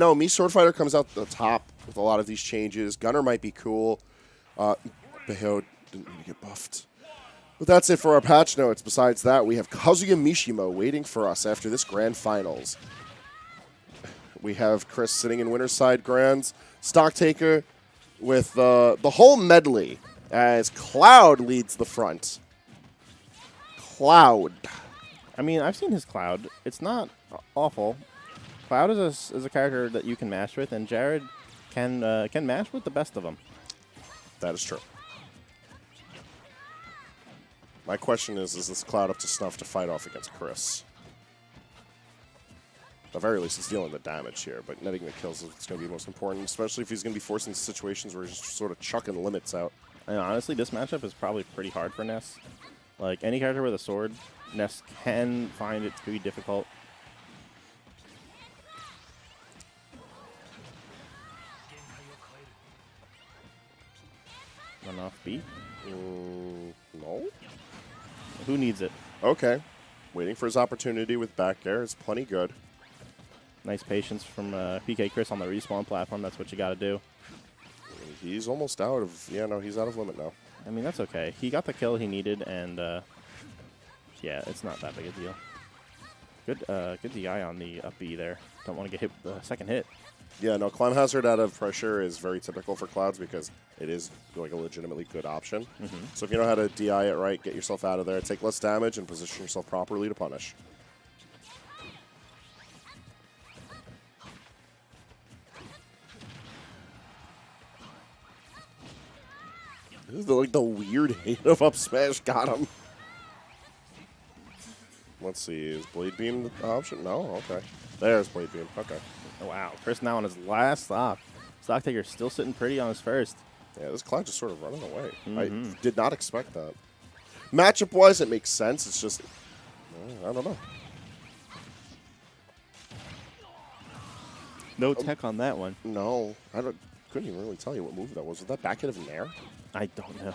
No, me Sword Fighter comes out the top with a lot of these changes. Gunner might be cool. Beho didn't need to get buffed. But that's it for our patch notes. Besides that, we have Kazuya Mishima waiting for us after this Grand Finals. We have Chris sitting in Winner's Side Grands. Stocktaker with the whole medley as Cloud leads the front. Cloud. I mean, I've seen his Cloud. It's not awful. Cloud is a character that you can match with, and Jared can match with the best of them. That is true. My question is this Cloud up to snuff to fight off against Chris? At the very least, he's dealing the damage here, but netting the kills is what's going to be most important, especially if he's going to be forced into situations where he's just sort of chucking limits out. And honestly, this matchup is probably pretty hard for Ness. Like, any character with a sword, Ness can find it to be difficult. Run off B? No? Who needs it? Okay. Waiting for his opportunity with back air is plenty good. Nice patience from PkChris on the respawn platform. That's what you got to do. He's almost out of... Yeah, no, he's out of limit now. I mean, that's okay. He got the kill he needed, and yeah, it's not that big a deal. Good DI on the up B there. Don't want to get hit with the second hit. Yeah, no, Climb Hazard out of pressure is very typical for Clouds because it is like a legitimately good option. So if you know how to DI it right, get yourself out of there, take less damage, and position yourself properly to punish. The weird hate of up smash got him. Let's see, is Blade Beam the option? No? Okay. There's Blade Beam. Okay. Oh, wow. Chris now on his last stock. Stocktaker still sitting pretty on his first. Yeah, this Cloud just sort of running away. I did not expect that. Matchup-wise, it makes sense. It's just, I don't know. No tech on that one. No, couldn't even really tell you what move that was. Was that back hit of Nair? I don't know.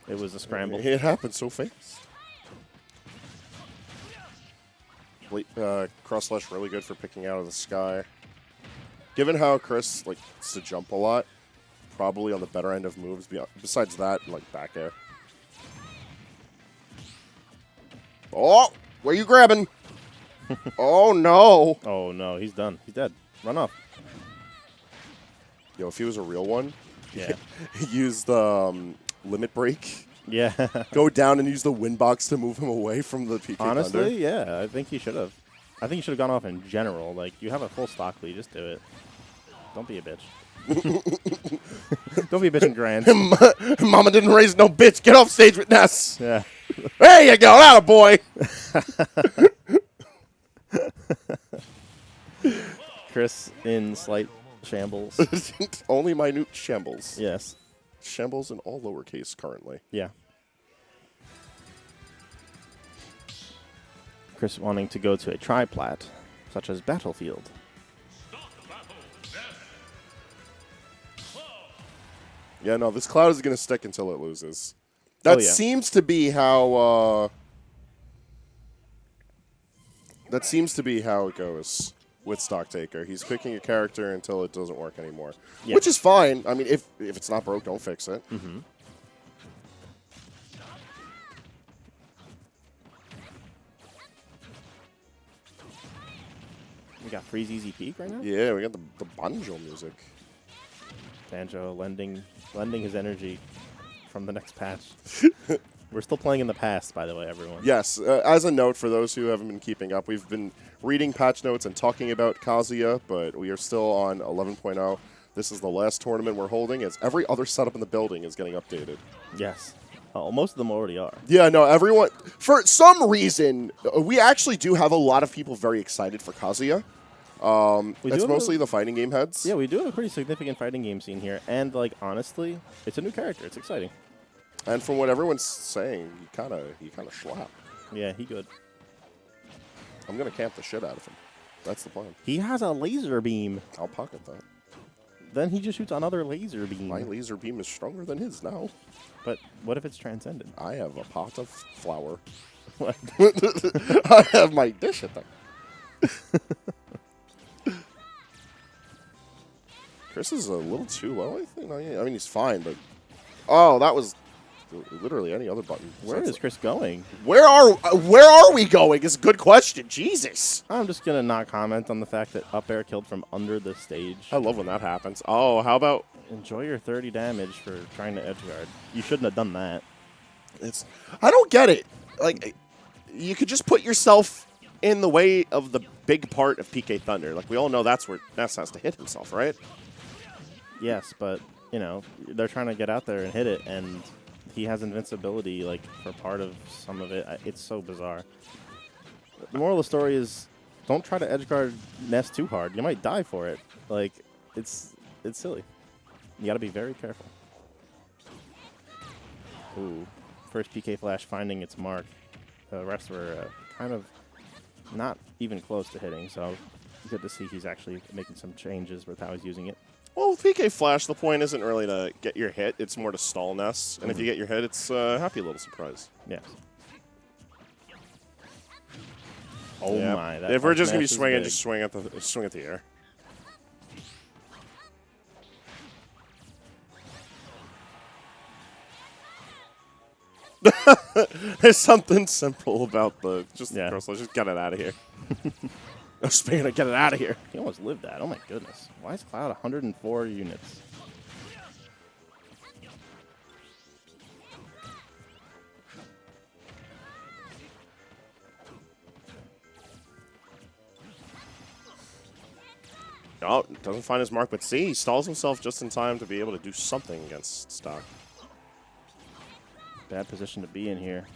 It was a scramble. It happened so fast. Cross slash really good for picking out of the sky. Given how Chris likes to jump a lot, probably on the better end of moves. Besides that, like back air. Oh, where you grabbing? Oh no! Oh no, he's done. He's dead. Run off. Yo, if he was a real one, yeah, use the limit break. Yeah. Go down and use the win box to move him away from the PK Honestly, Thunder. yeah, I think he should have. I think he should have gone off in general. Like, you have a full stock lead, just do it. Don't be a bitch. Don't be a bitch in grand. Mama didn't raise no bitch. Get off stage with Ness. Yeah. There you go. That a boy. Chris in slight shambles. Only minute shambles. Yes. Shambles in all lowercase currently. Yeah. Chris wanting to go to a triplat, such as Battlefield. Yeah, no, this Cloud is going to stick until it loses. That seems to be how. That seems to be how it goes with Stocktaker. He's picking a character until it doesn't work anymore, which is fine. I mean, if it's not broke, don't fix it. We got Freeze Easy Peak right now? Yeah, we got the banjo music. Banjo lending his energy from the next patch. We're still playing in the past, by the way, everyone. Yes. As a note, for those who haven't been keeping up, we've been reading patch notes and talking about Kazuya, but we are still on 11.0. This is the last tournament we're holding, as every other setup in the building is getting updated. Yes. Oh, most of them already are. Yeah, no, everyone. For some reason, we actually do have a lot of people very excited for Kazuya. It's mostly the fighting game heads. Yeah, we do have a pretty significant fighting game scene here, and like honestly, it's a new character. It's exciting. And from what everyone's saying, he kind of slap. Yeah, he good. I'm gonna camp the shit out of him. That's the plan. He has a laser beam. I'll pocket that. Then he just shoots another laser beam. My laser beam is stronger than his now. But what if it's transcendent? I have a pot of flour. What? I have my dish at them. Chris is a little too low, I think. I mean, he's fine, but... Oh, that was literally any other button. Where is Chris going? Where are we going is a good question. Jesus. I'm just going to not comment on the fact that up air killed from under the stage. I love when that happens. Oh, how about... Enjoy your 30 damage for trying to edgeguard. You shouldn't have done that. I don't get it. Like, you could just put yourself in the way of the big part of PK Thunder. Like, we all know that's where Ness has to hit himself, right? Yes, but, you know, they're trying to get out there and hit it, and he has invincibility, like, for part of some of it. It's so bizarre. The moral of the story is don't try to edgeguard Ness too hard. You might die for it. Like, it's silly. You got to be very careful. Ooh. First PK Flash finding its mark. The rest were kind of not even close to hitting, so good to see he's actually making some changes with how he's using it. Well, with PK Flash, the point isn't really to get your hit. It's more to stall Ness. And if you get your hit, it's a happy little surprise. Yes. Oh, yeah. my. That if we're just going to be swinging, big. just swing at the air. There's something simple about the just get it out of here. I was speaking of get it out of here. He almost lived that. Oh my goodness. Why is Cloud 104 units? Oh, doesn't find his mark, but see, he stalls himself just in time to be able to do something against Stock. Bad position to be in here.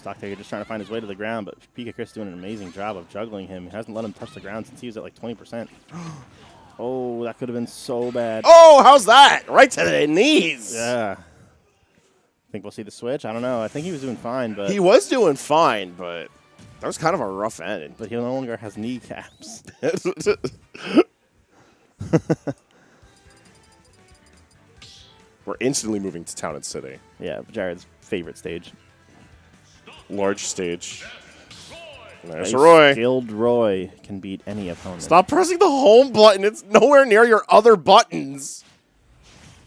Stocktaker just trying to find his way to the ground, but PkChris doing an amazing job of juggling him. He hasn't let him touch the ground since he was at like 20%. Oh, that could have been so bad. Oh, how's that? Right to the knees. Yeah. Think we'll see the switch? I don't know. I think he was doing fine, but... He was doing fine, but that was kind of a rough end. But he no longer has kneecaps. We're instantly moving to Town and City. Yeah, Jared's favorite stage. Large stage. There's A Roy. Skilled Roy can beat any opponent. Stop pressing the home button. It's nowhere near your other buttons.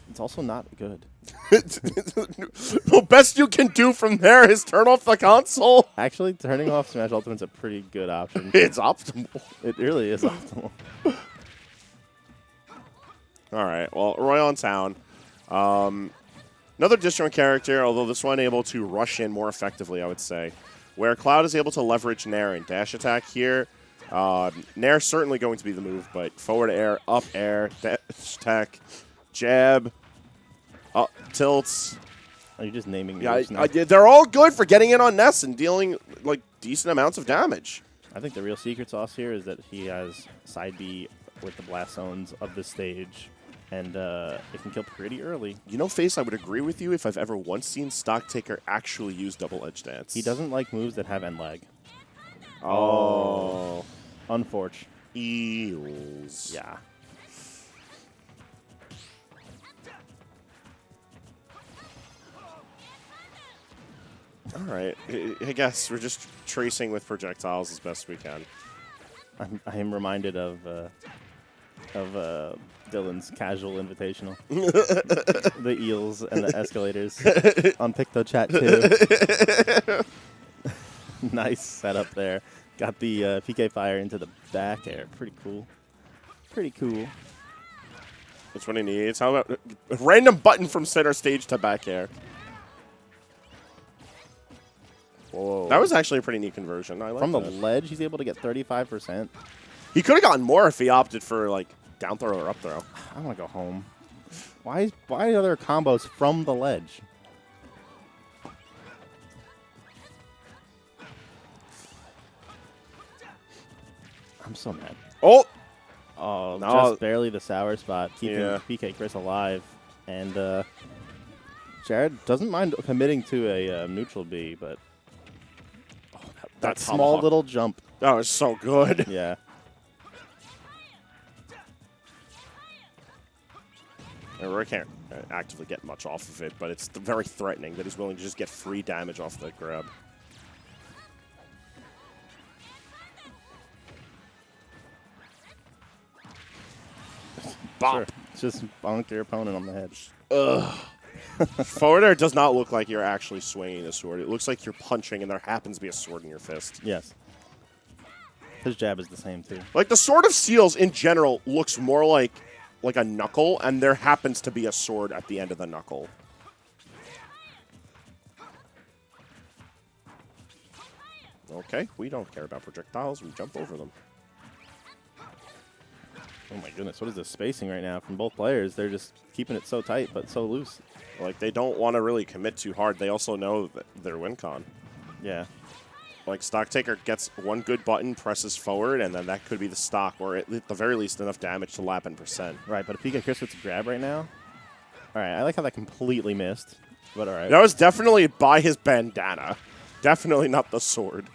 It's also not good. The best you can do from there is turn off the console. Actually, turning off Smash Ultimate's a pretty good option. It's optimal. It really is optimal. All right. Well, Roy on Town. Another disjoint character, although this one able to rush in more effectively, I would say. Where Cloud is able to leverage Nair and dash attack here. Nair certainly going to be the move, but forward air, up air, dash attack, jab, up tilts. Are you just naming moves now? They're all good for getting in on Ness and dealing like decent amounts of damage. I think the real secret sauce here is that he has side B with the blast zones of the stage. And it can kill pretty early. You know, Face, I would agree with you if I've ever once seen Stocktaker actually use double edge dance. He doesn't like moves that have end lag. Oh. Unfortunate. Eels. Yeah. All right. I guess we're just tracing with projectiles as best we can. I am reminded of Dylan's casual invitational. The eels and the escalators on PictoChat too. Nice setup there. Got the PK Fire into the back air. Pretty cool. Pretty cool. That's what he needs. How about a random button from center stage to back air? Whoa. That was actually a pretty neat conversion. I like From the that. ledge, he's able to get 35%. He could have gotten more if he opted for like down throw or up throw. I want to go home. Why are there combos from the ledge? I'm so mad. Oh! Oh, No. just barely the sour spot, keeping PkChris alive. And Jared doesn't mind committing to a neutral B, but that small tomahawk. little jump. That was so good. Yeah. And Roy can't actively get much off of it, but it's very threatening that he's willing to just get free damage off the grab. Bop. Sure. Just bonk your opponent on the head. Ugh. Forward air does not look like you're actually swinging a sword. It looks like you're punching and there happens to be a sword in your fist. Yes. His jab is the same, too. Like, the Sword of Seals in general looks more like a knuckle, and there happens to be a sword at the end of the knuckle. Okay, we don't care about projectiles. We jump over them. Oh my goodness, what is this spacing right now from both players? They're just keeping it so tight, but so loose. Like, they don't want to really commit too hard. They also know that their win con. Yeah. Like, Stocktaker gets one good button, presses forward, and then that could be the stock, or at the very least enough damage to lap in percent. Right, but if PkChris gets a grab right now. All right, I like how that completely missed, but all right. That was definitely by his bandana. Definitely not the sword.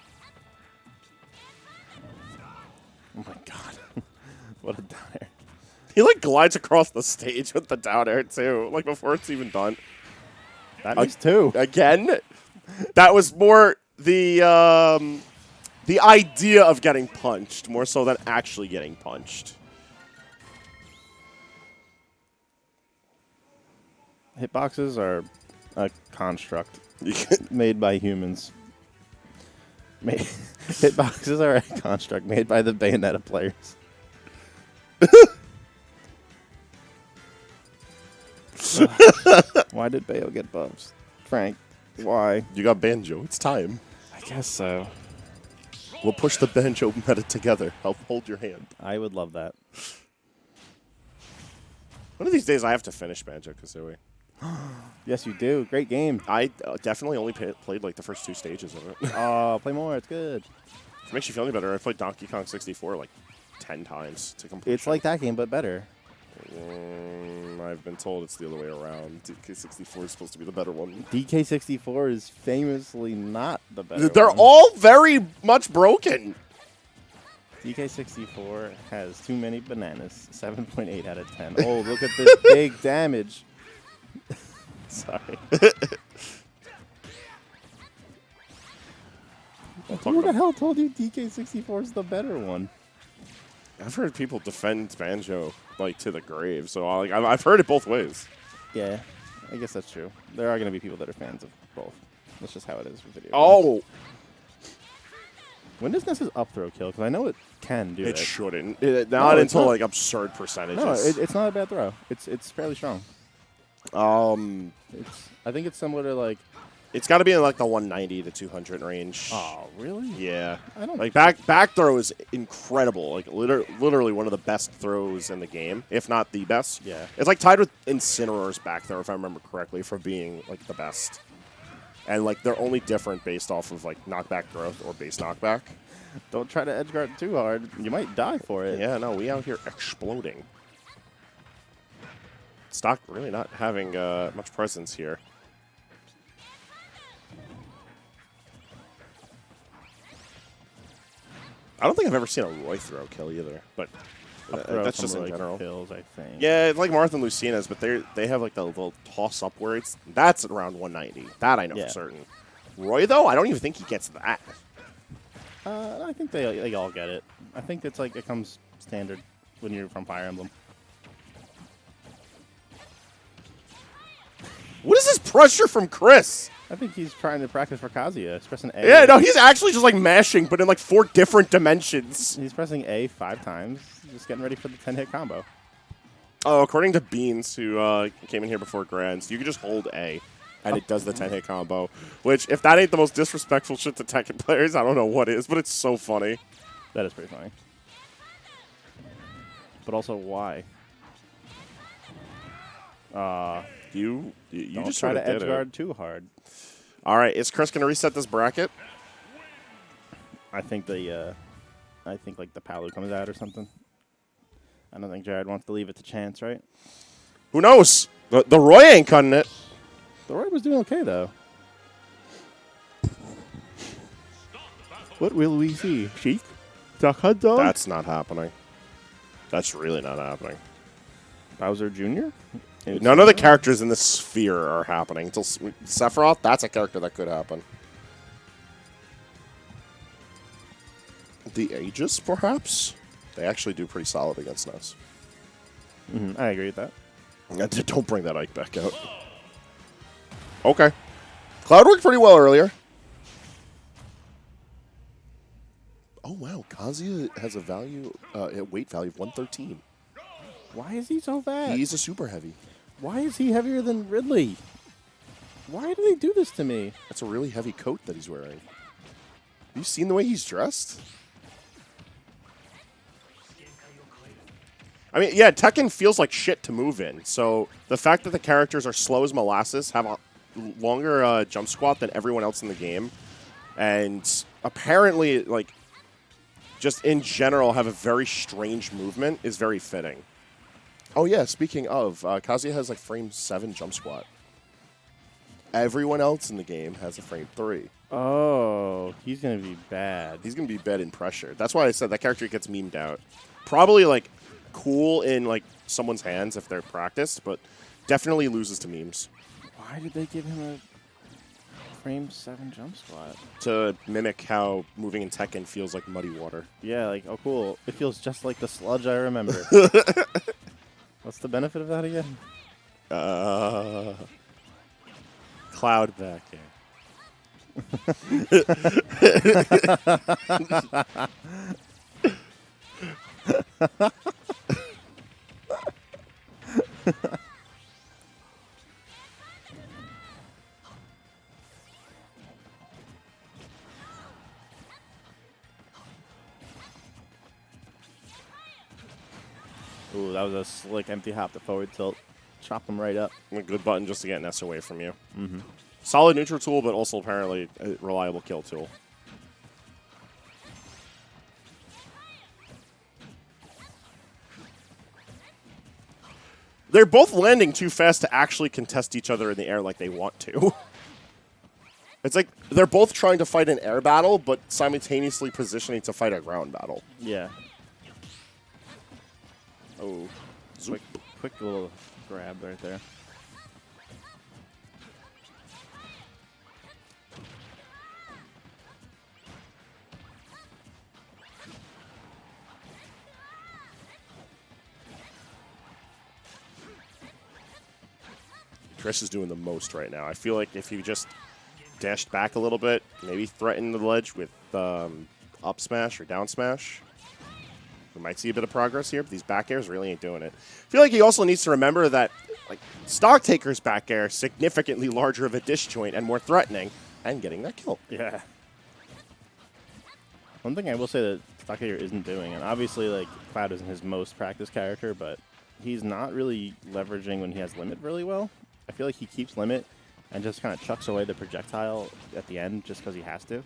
Oh my god. What a down air. He, like, glides across the stage with the down air, too, like, before it's even done. That makes two. Again, that was more the idea of getting punched, more so than actually getting punched. Hitboxes are a construct made by humans. Hitboxes are a construct made by the Bayonetta players. Why did Bayo get buffs? Frank, why? You got Banjo. It's time. I guess so. We'll push the Banjo meta together. I'll hold your hand. I would love that. One of these days, I have to finish Banjo-Kazooie. Yes, you do. Great game. I definitely only played like the first 2 stages of it. Oh, play more. It's good. If it makes you feel any better, I played Donkey Kong 64 like 10 times to complete. It's like that game, but better. I've been told it's the other way around. DK64 is supposed to be the better one. DK64 is famously not the better They're one. all very much broken. DK64 has too many bananas. 7.8 out of 10. Oh, look at this big damage. Sorry. Who the hell told you DK64 is the better one? I've heard people defend Banjo like to the grave, so I've heard it both ways. Yeah, I guess that's true. There are going to be people that are fans of both. That's just how it is with video games. Oh, when does Ness's up throw kill? Because I know it can do it. it shouldn't. Not it's until not. like absurd percentages. No, it's not a bad throw. It's fairly strong. I think it's similar to like. It's got to be in like the 190 to 200 range. Oh, really? Yeah. I don't like back throw is incredible. Like literally one of the best throws in the game, if not the best. Yeah. It's like tied with Incineror's back throw, if I remember correctly, for being like the best. And like they're only different based off of like knockback growth or base knockback. Don't try to edge guard too hard. You might die for it. Yeah, no, we out here exploding. Stock really not having much presence here. I don't think I've ever seen a Roy throw kill either, but that's just in like general. Kills, I think. Yeah, it's like Martha and Lucina's, but they have like the little toss upwards. That's around 190. That I know for certain. Roy though, I don't even think he gets that. I think they all get it. I think it's like it comes standard when you're from Fire Emblem. What is this pressure from Chris? I think he's trying to practice for Kazuya. He's pressing A. Yeah, no, he's actually just like mashing, but in like 4 different dimensions. He's pressing A 5 times, just getting ready for the 10-hit combo. Oh, according to Beans, who came in here before Grands, you can just hold A, and it does the 10-hit combo. Which, if that ain't the most disrespectful shit to Tekken players, I don't know what is, but it's so funny. That is pretty funny. But also, why? You Don't just try sort of to edge did guard it. too hard. All right, is Chris gonna reset this bracket? I think like the Palu comes out or something. I don't think Jared wants to leave it to chance, right? Who knows? The Roy ain't cutting it. The Roy was doing okay though. What will we see? Sheik? Duck Hunt Dog? That's not happening. That's really not happening. Bowser Jr.? None of the characters in this sphere are happening. Until Sephiroth, that's a character that could happen. The Aegis, perhaps? They actually do pretty solid against Ness. I agree with that. Don't bring that Ike back out. Okay. Cloud worked pretty well earlier. Oh, wow. Kazuya has a weight value of 113. Why is he so fat? He's a super heavy. Why is he heavier than Ridley? Why do they do this to me? That's a really heavy coat that he's wearing. Have you seen the way he's dressed? I mean, yeah, Tekken feels like shit to move in. So the fact that the characters are slow as molasses, have a longer jump squat than everyone else in the game, and apparently, like, just in general have a very strange movement is very fitting. Oh, yeah, speaking of, Kazuya has, like, frame 7 jump squat. Everyone else in the game has a frame 3. Oh, he's going to be bad. He's going to be bad in pressure. That's why I said that character gets memed out. Probably, like, cool in, like, someone's hands if they're practiced, but definitely loses to memes. Why did they give him a frame 7 jump squat? To mimic how moving in Tekken feels like muddy water. Yeah, like, oh, cool. It feels just like the sludge I remember. What's the benefit of that again? Cloud back here. Ooh, that was a slick empty hop to forward tilt. Chop him right up. A good button just to get Ness away from you. Solid neutral tool, but also apparently a reliable kill tool. They're both landing too fast to actually contest each other in the air like they want to. It's like they're both trying to fight an air battle, but simultaneously positioning to fight a ground battle. Yeah. Oh, quick little grab right there. Chris is doing the most right now. I feel like if he just dashed back a little bit, maybe threatened the ledge with up smash or down smash, we might see a bit of progress here, but these back airs really ain't doing it. I feel like he also needs to remember that, like, Stocktaker's back air significantly larger of a dish joint and more threatening, and getting that kill. Yeah. One thing I will say that Stocktaker isn't doing, and obviously, like, Cloud isn't his most practiced character, but he's not really leveraging when he has limit really well. I feel like he keeps limit and just kind of chucks away the projectile at the end just because he has to.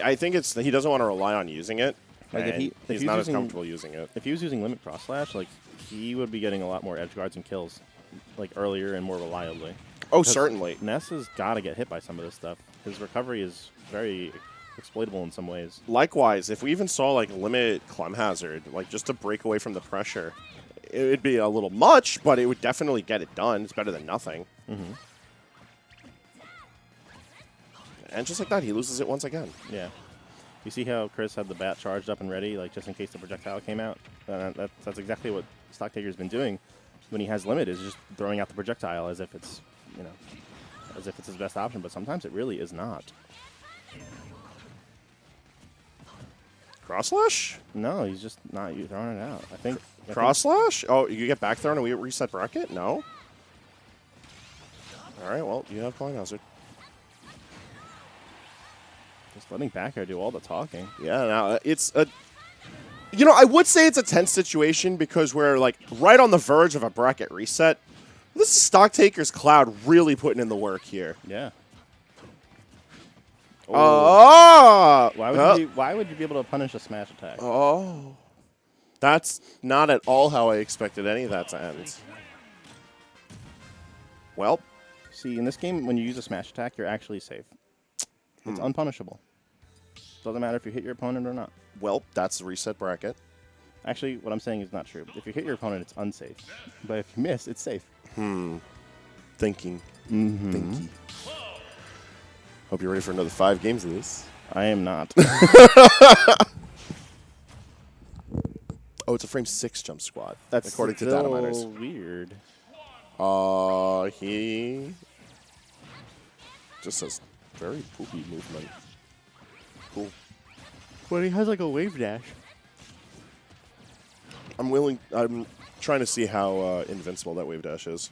I think it's that he doesn't want to rely on using it. Like if he's not as comfortable using it. If he was using limit cross slash, like, he would be getting a lot more edge guards and kills, like, earlier and more reliably. Oh, certainly. Ness has got to get hit by some of this stuff. His recovery is very exploitable in some ways. Likewise, if we even saw, like, limit Clem Hazard, like, just to break away from the pressure, it would be a little much, but it would definitely get it done. It's better than nothing. And just like that, he loses it once again. Yeah. You see how Chris had the bat charged up and ready, like, just in case the projectile came out? That's exactly what Stocktaker's been doing when he has limit, is just throwing out the projectile as if it's, you know, as if it's his best option, but sometimes it really is not. Cross slash? No, he's just not throwing it out. I think Cross slash? Oh, you get back thrown and we reset bracket? No. All right, well, you have Climb Hazard. Just letting back air do all the talking. Yeah, now it's a... You know, I would say it's a tense situation because we're, like, right on the verge of a bracket reset. This is Stocktaker's Cloud really putting in the work here. Yeah. Oh! Why would you be able to punish a smash attack? Oh. That's not at all how I expected any of that to end. Well. See, in this game, when you use a smash attack, you're actually safe. It's unpunishable. Doesn't matter if you hit your opponent or not. Well, that's the reset bracket. Actually, what I'm saying is not true. If you hit your opponent, it's unsafe. But if you miss, it's safe. Thinking. Thinky. Hope you're ready for another 5 games of this. I am not. Oh, it's a frame 6 jump squat. That's according to still data miners. weird. He just says very poopy movement. Cool. But he has like a wave dash. I'm trying to see how invincible that wave dash is.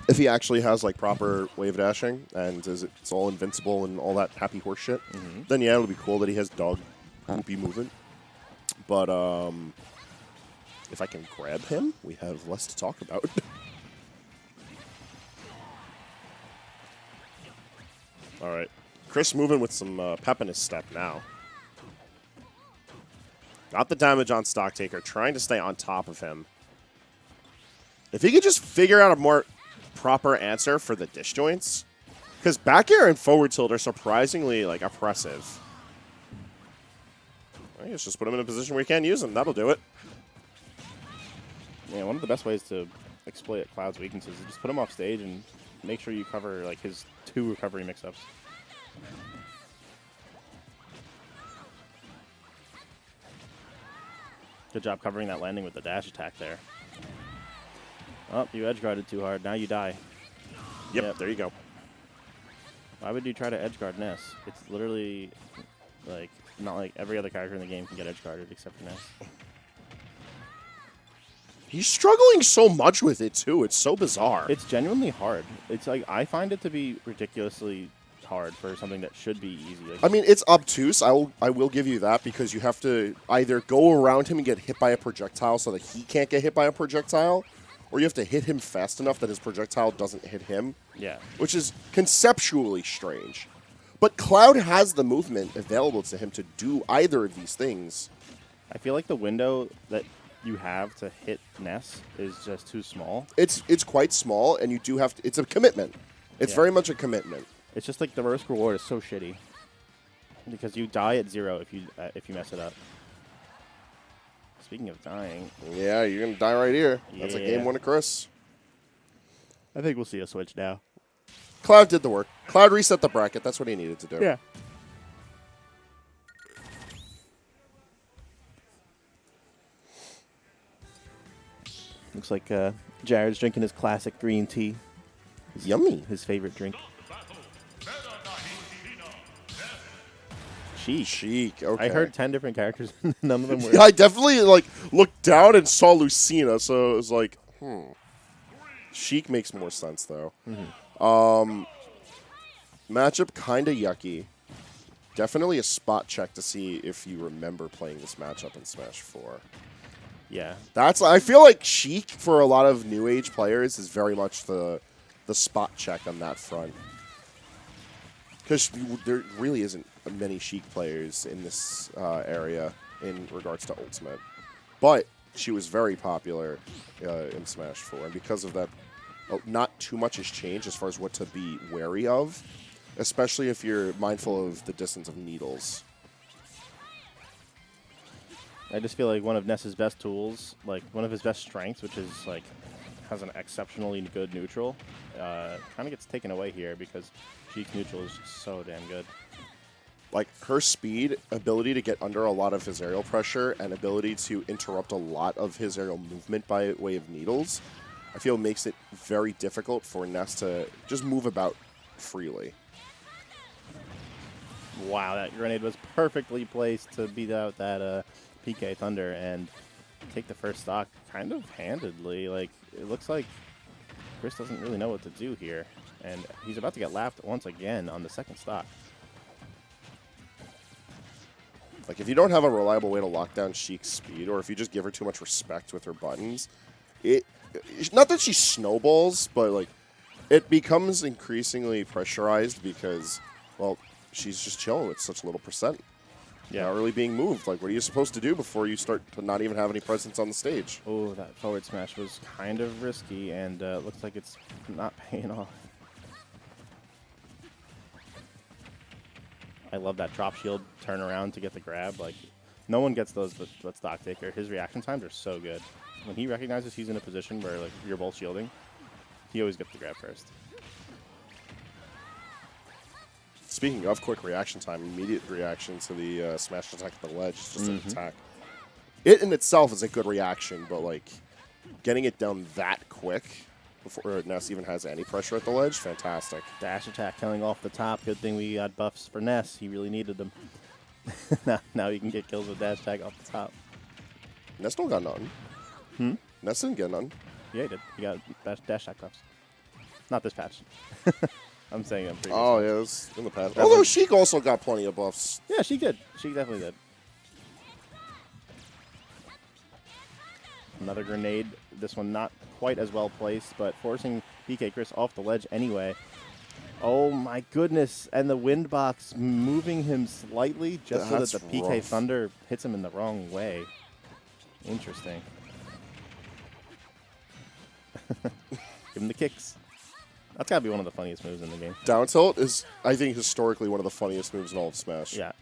If he actually has like proper wave dashing and it's all invincible and all that happy horse shit, then yeah, it'll be cool that he has dog poopy movement. But if I can grab him, we have less to talk about. All right. Chris moving with some pep in his step now. Got the damage on Stocktaker, trying to stay on top of him. If he could just figure out a more proper answer for the disjoints, because back air and forward tilt are surprisingly like oppressive. I guess just put him in a position where you can't use him. That'll do it. Yeah, one of the best ways to exploit Cloud's weaknesses is just put him off stage and make sure you cover like his 2 recovery mix-ups. Good job covering that landing with the dash attack there. Oh, you edge guarded too hard. Now you die. Yep, there you go. Why would you try to edge guard Ness? It's literally like not like every other character in the game can get edge guarded except for Ness. He's struggling so much with it too. It's so bizarre. It's genuinely hard. It's like I find it to be ridiculously hard for something that should be easy. Like, I mean, it's obtuse. I will give you that because you have to either go around him and get hit by a projectile so that he can't get hit by a projectile, or you have to hit him fast enough that his projectile doesn't hit him. yeah. Which is conceptually strange. But Cloud has the movement available to him to do either of these things. I feel like the window that you have to hit Ness is just too small. It's quite small, and you do have to. It's a commitment. It's very much a commitment. It's just like the risk reward is so shitty because you die at 0 if you mess it up. Speaking of dying, Yeah, you're gonna die right here. That's a Yeah. game winner, Chris. I think we'll see a switch now. Cloud did the work. Cloud reset the bracket. That's what he needed to do. Yeah. Looks like Jared's drinking his classic green tea. Yummy. His favorite drink. Sheik. Sheik. Okay. I heard 10 different characters. None of them were. Yeah, I definitely looked down and saw Lucina, so it was like, Sheik makes more sense though. Matchup kinda yucky. Definitely a spot check to see if you remember playing this matchup in Smash 4. Yeah. I feel like Sheik for a lot of new age players is very much the spot check on that front. Because there really isn't many Sheik players in this area in regards to Ultimate. But she was very popular in Smash 4. And because of that, not too much has changed as far as what to be wary of, especially if you're mindful of the distance of needles. I just feel like one of Ness's best tools, like one of his best strengths, which is like has an exceptionally good neutral, kind of gets taken away here because Sheik's neutral is just so damn good. Like her speed, ability to get under a lot of his aerial pressure, and ability to interrupt a lot of his aerial movement by way of needles, I feel makes it very difficult for Ness to just move about freely. Wow, that grenade was perfectly placed to beat out that PK Thunder and take the first stock kind of handedly. Like, it looks like Chris doesn't really know what to do here, and he's about to get lapped once again on the second stock. Like, if you don't have a reliable way to lock down Sheik's speed, or if you just give her too much respect with her buttons, not that she snowballs, but, like, it becomes increasingly pressurized because, well, she's just chilling with such little percent. Yeah. Not really being moved. Like, what are you supposed to do before you start to not even have any presence on the stage? Oh, that forward smash was kind of risky, and looks like it's not paying off. I love that drop shield turnaround to get the grab. Like, no one gets those but Stocktaker. His reaction times are so good. When he recognizes he's in a position where like you're both shielding, he always gets the grab first. Speaking of quick reaction time, immediate reaction to the smash attack at the ledge is just an attack. it in itself is a good reaction, but like getting it down that quick before Ness even has any pressure at the ledge, fantastic. Dash attack killing off the top. Good thing we got buffs for Ness. He really needed them. now you can get kills with dash attack off the top. Ness don't got none. Ness didn't get none. Yeah, he did. He got dash attack buffs. Not this patch. I'm saying I'm pretty. Oh, yeah, it was in the past. Although Sheik also got plenty of buffs. Yeah, she did. She definitely did. Another grenade. This one not quite as well placed, but forcing PkChris off the ledge anyway. Oh my goodness. And the wind box moving him slightly just so that the PK rough. Thunder hits him in the wrong way. Interesting. Give him the kicks. That's got to be one of the funniest moves in the game. Down tilt is, I think, historically one of the funniest moves in all of Smash. Yeah.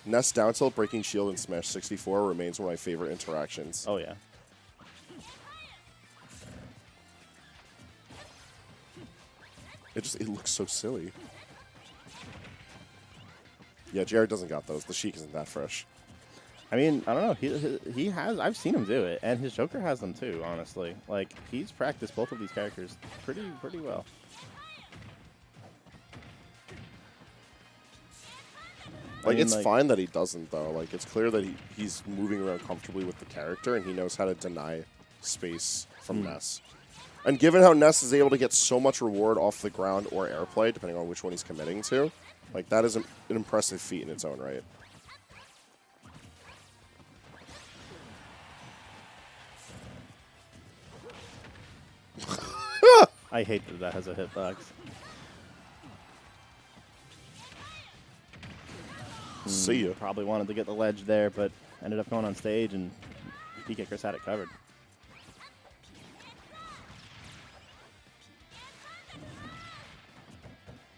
Ness down tilt breaking shield in Smash 64 remains one of my favorite interactions. Oh, yeah. It looks so silly. Yeah, Jared doesn't got those. The Sheik isn't that fresh. I mean, I don't know. He has. I've seen him do it, and his Joker has them too. Honestly, like he's practiced both of these characters pretty well. Like, it's fine that he doesn't, though. Like, it's clear that he's moving around comfortably with the character, and he knows how to deny space from Ness. And given how Ness is able to get so much reward off the ground or airplay, depending on which one he's committing to, like, that is an impressive feat in its own right. I hate that that has a hitbox. See ya. Probably wanted to get the ledge there, but ended up going on stage, and PkChris had it covered.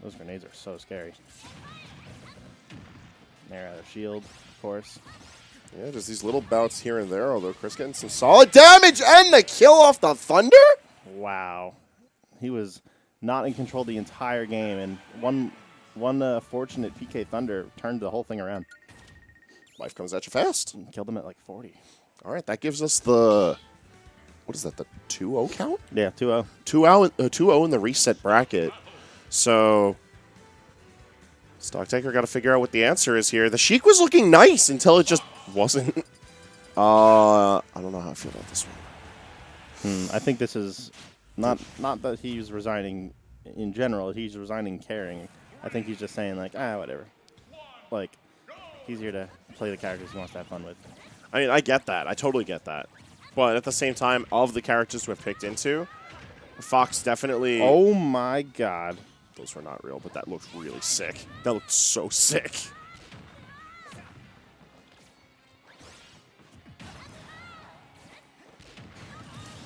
Those grenades are so scary. They're out of shield, of course. Yeah, just these little bouts here and there, although Chris getting some solid damage and the kill off the Thunder? Wow. He was not in control the entire game, and one fortunate PK Thunder turned the whole thing around. Life comes at you fast. And killed him at like 40. All right, that gives us the, what is that, the 2-0 count? Yeah, 2-0. 2-0 in the reset bracket. So, Stocktaker got to figure out what the answer is here. The Sheik was looking nice until it just wasn't. I don't know how I feel about this one. I think this is not that he's resigning in general. He's resigning caring. I think he's just saying, like, whatever. Like, he's here to play the characters he wants to have fun with. I mean, I get that. I totally get that. But at the same time, of the characters we've picked into, Fox definitely... Oh, my God. Those were not real, but that looked really sick. That looked so sick.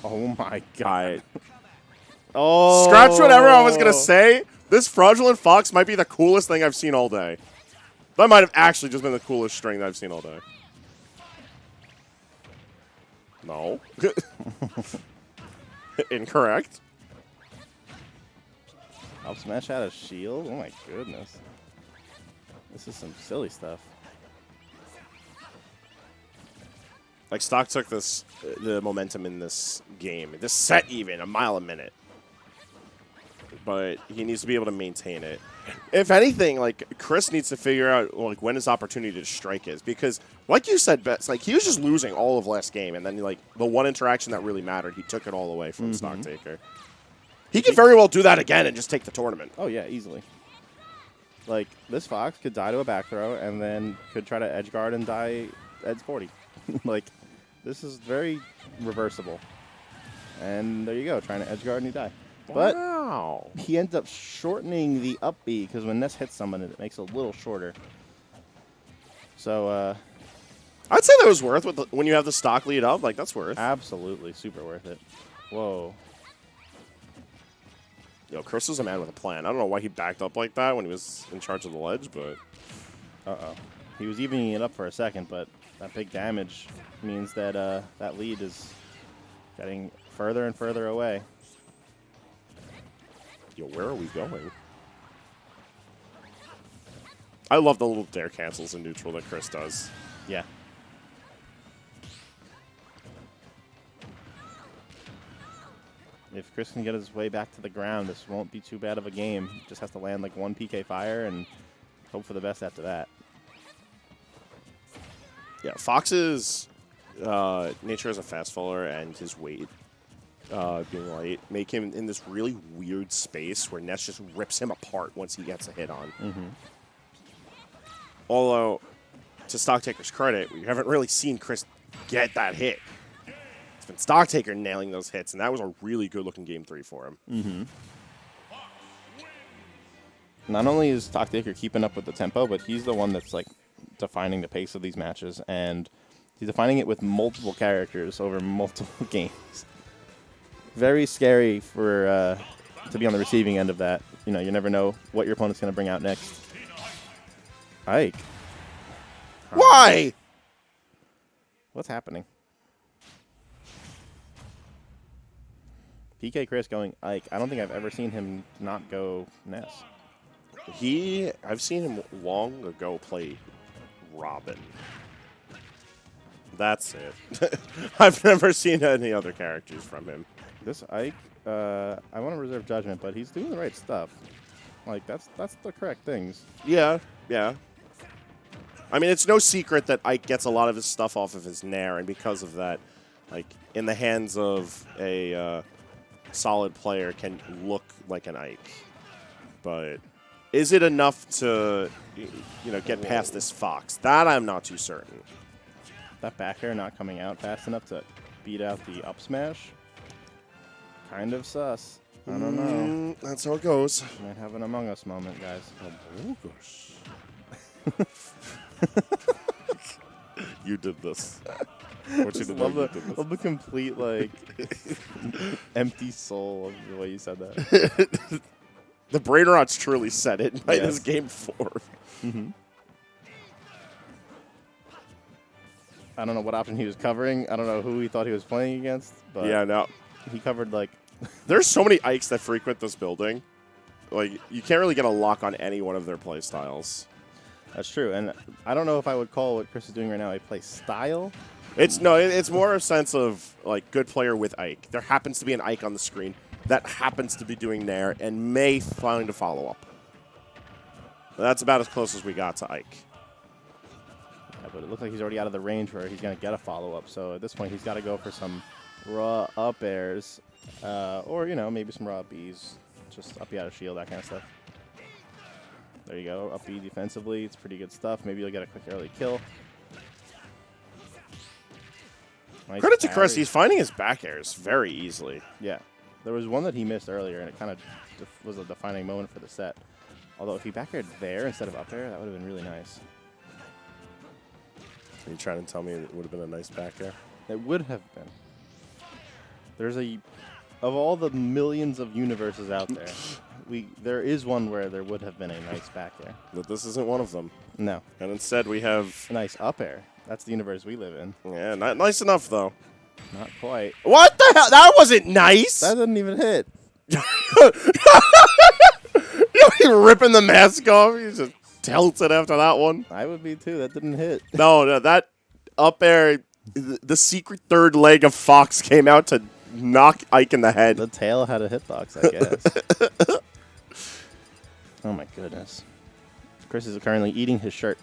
Oh, my God. God. Oh. Scratch whatever I was going to say. This Fraudulent Fox might be the coolest thing I've seen all day. That might have actually just been the coolest string that I've seen all day. No. Incorrect. Up smash out of shield? Oh my goodness. This is some silly stuff. Like, Stock took the momentum in this game, this set even, a mile a minute. But he needs to be able to maintain it. If anything, like, Chris needs to figure out, like, when his opportunity to strike is. Because, like you said, Bets, like, he was just losing all of last game. And then, like, the one interaction that really mattered, he took it all away from Stocktaker. He could very well do that again and just take the tournament. Oh, yeah, easily. Like, this Fox could die to a back throw and then could try to edge guard and die edge 40. Like, this is very reversible. And there you go, trying to edge guard and you die. But wow. He ends up shortening the up B because when Ness hits someone, it makes it a little shorter. So, I'd say that was worth when you have the stock lead up. Like, that's worth. Absolutely, super worth it. Whoa. Yo, Chris is a man with a plan. I don't know why he backed up like that when he was in charge of the ledge, but... Uh-oh. He was evening it up for a second, but that big damage means that that lead is getting further and further away. Yo, where are we going? I love the little dare cancels in neutral that Chris does. Yeah. if Chris can get his way back to the ground, this won't be too bad of a game. Just has to land like one PK fire and hope for the best after that. Yeah, Fox's nature as a fast faller and his weight being light make him in this really weird space where Ness just rips him apart once he gets a hit on. Although, to Stocktaker's credit, we haven't really seen Chris get that hit. It's been Stocktaker nailing those hits, and that was a really good-looking Game 3 for him. Not only is Stocktaker keeping up with the tempo, but he's the one that's like defining the pace of these matches, and he's defining it with multiple characters over multiple games. Very scary for to be on the receiving end of that. You know, you never know what your opponent's going to bring out next. Ike. Why? What's happening? PkChris going Ike. I don't think I've ever seen him not go Ness. I've seen him long ago play Robin. That's it. I've never seen any other characters from him. This Ike, I want to reserve judgment, but he's doing the right stuff. Like, that's the correct things. Yeah, yeah. I mean, it's no secret that Ike gets a lot of his stuff off of his Nair, and because of that, like, in the hands of a solid player can look like an Ike. But is it enough to, you know, get past this Fox? That I'm not too certain. That back air not coming out fast enough to beat out the up smash? Kind of sus. I don't know. That's how it goes. Might have an Among Us moment, guys. Oh, gosh. You did this. What you did, you did this. Love the complete, like, empty soul of the way you said that. The brain rots truly said it by this Yes. Game 4. I don't know what option he was covering. I don't know who he thought he was playing against, but Yeah, no. he covered, like, There's so many Ikes that frequent this building. Like, you can't really get a lock on any one of their play styles. that's true. And I don't know if I would call what Chris is doing right now a play style. It's more a sense of, like, good player with Ike. There happens to be an Ike on the screen that happens to be doing Nair and may find a follow-up. That's about as close as we got to Ike. Yeah, but it looks like he's already out of the range where he's going to get a follow-up. So at this point, he's got to go for some raw up airs or, you know, maybe some raw Bs. Just up you out of shield, that kind of stuff. There you go. Up B defensively. It's pretty good stuff. Maybe you'll get a quick early kill. Nice Credit to parry. Chris, he's finding his back airs very easily. Yeah. There was one that he missed earlier, and it kind of was a defining moment for the set. Although if he back aired there instead of up air, that would have been really nice. Are you trying to tell me it would have been a nice back air? It would have been. There's of all the millions of universes out there, there is one where there would have been a nice back air. But this isn't one of them. No. And instead we have... A nice up air. That's the universe we live in. Yeah, not nice enough, though. Not quite. What the hell? That wasn't nice! That didn't even hit. You're ripping the mask off. You just tilted after that one. I would be too. That didn't hit. No, that up air, the secret third leg of Fox came out to knock Ike in the head. The tail had a hitbox, I guess. Oh my goodness. Chris is currently eating his shirt.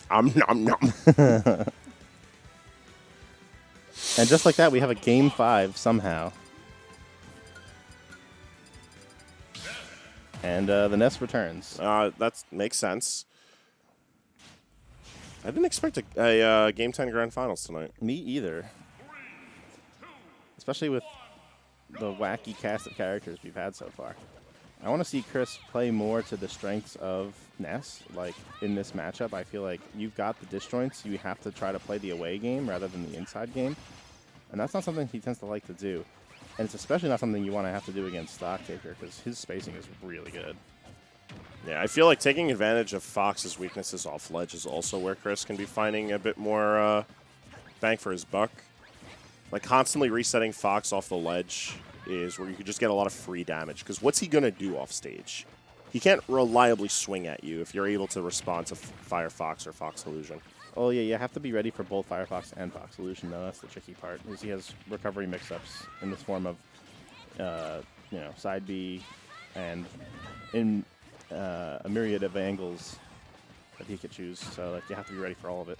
Nom. And just like that, we have a Game 5 somehow. And the Ness returns. That makes sense. I didn't expect a Game 10 Grand Finals tonight. Me either. Especially with the wacky cast of characters we've had so far. I want to see Chris play more to the strengths of Ness. Like, in this matchup, I feel like you've got the disjoints. You have to try to play the away game rather than the inside game. And that's not something he tends to like to do. And it's especially not something you want to have to do against Stocktaker because his spacing is really good. Yeah, I feel like taking advantage of Fox's weaknesses off ledge is also where Chris can be finding a bit more bang for his buck. Like, constantly resetting Fox off the ledge is where you could just get a lot of free damage. Because what's he going to do off stage? He can't reliably swing at you if you're able to respond to Fire Fox or Fox Illusion. Oh, yeah, you have to be ready for both Firefox and Fox Illusion, though. That's the tricky part, is he has recovery mix-ups in the form of, you know, side B and in a myriad of angles that he could choose. So, like, you have to be ready for all of it.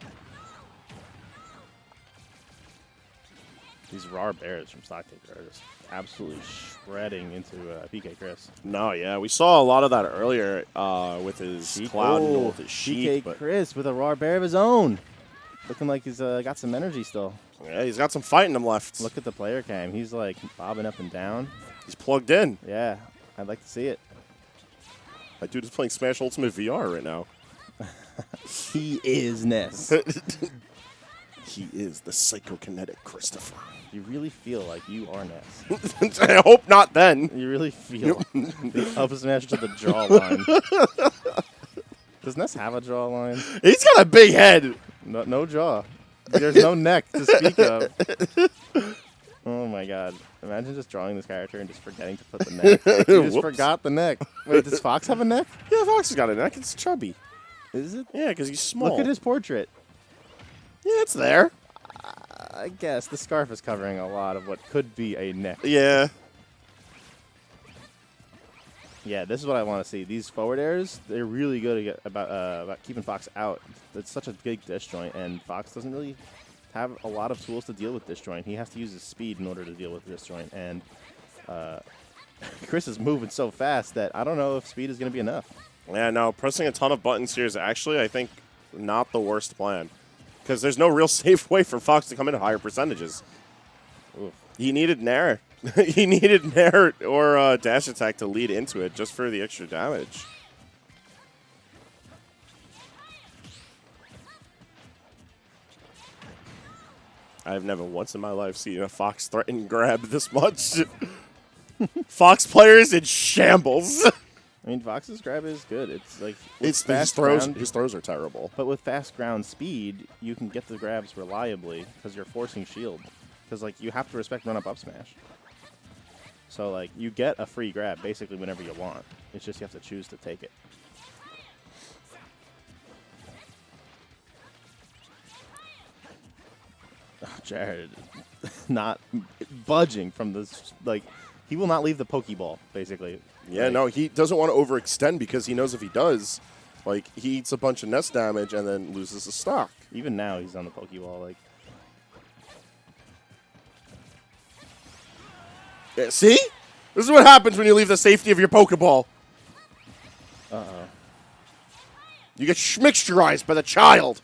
These raw bears from Stocktaker are just absolutely shredding into PkChris. No, yeah, we saw a lot of that earlier with his Sheik. Cloud and Oh, with his Sheik. PkChris with a raw bear of his own. Looking like he's got some energy still. Yeah, he's got some fight in him left. Look at the player cam. He's like bobbing up and down. He's plugged in. Yeah, I'd like to see it. That dude is playing Smash Ultimate VR right now. He is Ness. He is the psychokinetic Christopher. You really feel like you are Ness. I hope not then. You really feel the up smash to the jawline. Does Ness have a jawline? He's got a big head. No jaw. There's no neck to speak of. Oh my god. Imagine just drawing this character and just forgetting to put the neck. Like, you just forgot the neck. Wait, does Fox have a neck? Yeah, Fox has got a neck. It's chubby. Is it? Yeah, because he's small. Look at his portrait. Yeah, it's there. I guess the scarf is covering a lot of what could be a neck. Yeah. Yeah, this is what I want to see. These forward airs, they're really good about keeping Fox out. It's such a big disjoint, and Fox doesn't really have a lot of tools to deal with disjoint. He has to use his speed in order to deal with disjoint, and Chris is moving so fast that I don't know if speed is going to be enough. Yeah, no, pressing a ton of buttons here is actually, I think, not the worst plan. Because there's no real safe way for Fox to come in at higher percentages. Oof. He needed Nair. He needed Nair or dash attack to lead into it just for the extra damage. I've never once in my life seen a Fox threaten grab this much. Fox players in shambles. I mean, Fox's grab is good. It's like His fast throws. ground, His throws are terrible. but with fast ground speed, you can get the grabs reliably because you're forcing shield. Because like you have to respect run up smash. So like you get a free grab basically whenever you want. It's just you have to choose to take it. Oh, Jared, not budging from this. Like he will not leave the Pokeball basically. Yeah, Like, no, he doesn't want to overextend because he knows if he does, like, he eats a bunch of Ness damage and then loses his stock. Even now, he's on the Pokeball. Like, Yeah, see? This is what happens when you leave the safety of your Pokeball. You get mixturized by the child.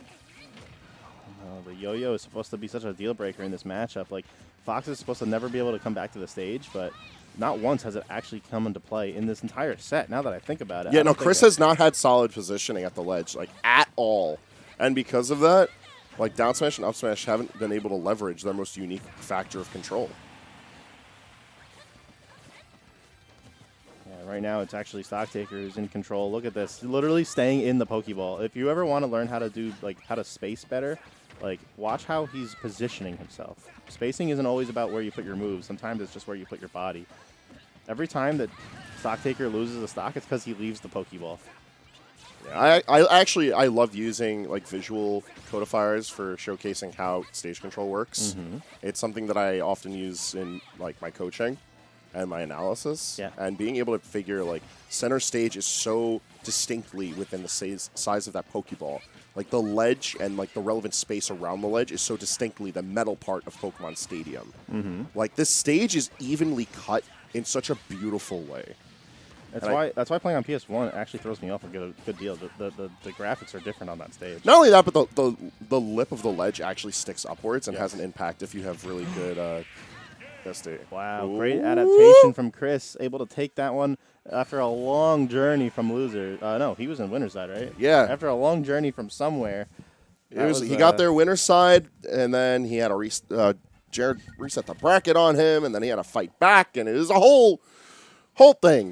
the yo-yo is supposed to be such a deal breaker in this matchup. Like, Fox is supposed to never be able to come back to the stage, but not once has it actually come into play in this entire set. Now that I think about it. Yeah, no, Chris has not had solid positioning at the ledge, like, at all. And because of that, like, down smash and up smash haven't been able to leverage their most unique factor of control. Right now, it's actually Stocktaker who's in control. Look at this. Literally staying in the Pokeball. If you ever want to learn how to do, like, how to space better, like, watch how he's positioning himself. Spacing isn't always about where you put your moves. Sometimes it's just where you put your body. Every time that Stocktaker loses a stock, it's because he leaves the Pokeball. Yeah, I love using, like, visual codifiers for showcasing how stage control works. It's something that I often use in, like, my coaching and my analysis. Yeah. And being able to figure, like, center stage is so distinctly within the size of that Pokeball. Like, the ledge and, like, the relevant space around the ledge is so distinctly the metal part of Pokemon Stadium. Like, this stage is evenly cut in such a beautiful way. That's why playing on PS1 actually throws me off a good deal. The graphics are different on that stage. Not only that, but the lip of the ledge actually sticks upwards and has an impact if you have really good Wow, Ooh. great adaptation from Chris. Able to take that one after a long journey from loser. No, he was in winner's side, right? Yeah. After a long journey from somewhere. He got their winner's side, and then he had a Jared reset the bracket on him, and then he had to fight back, and it was a whole thing.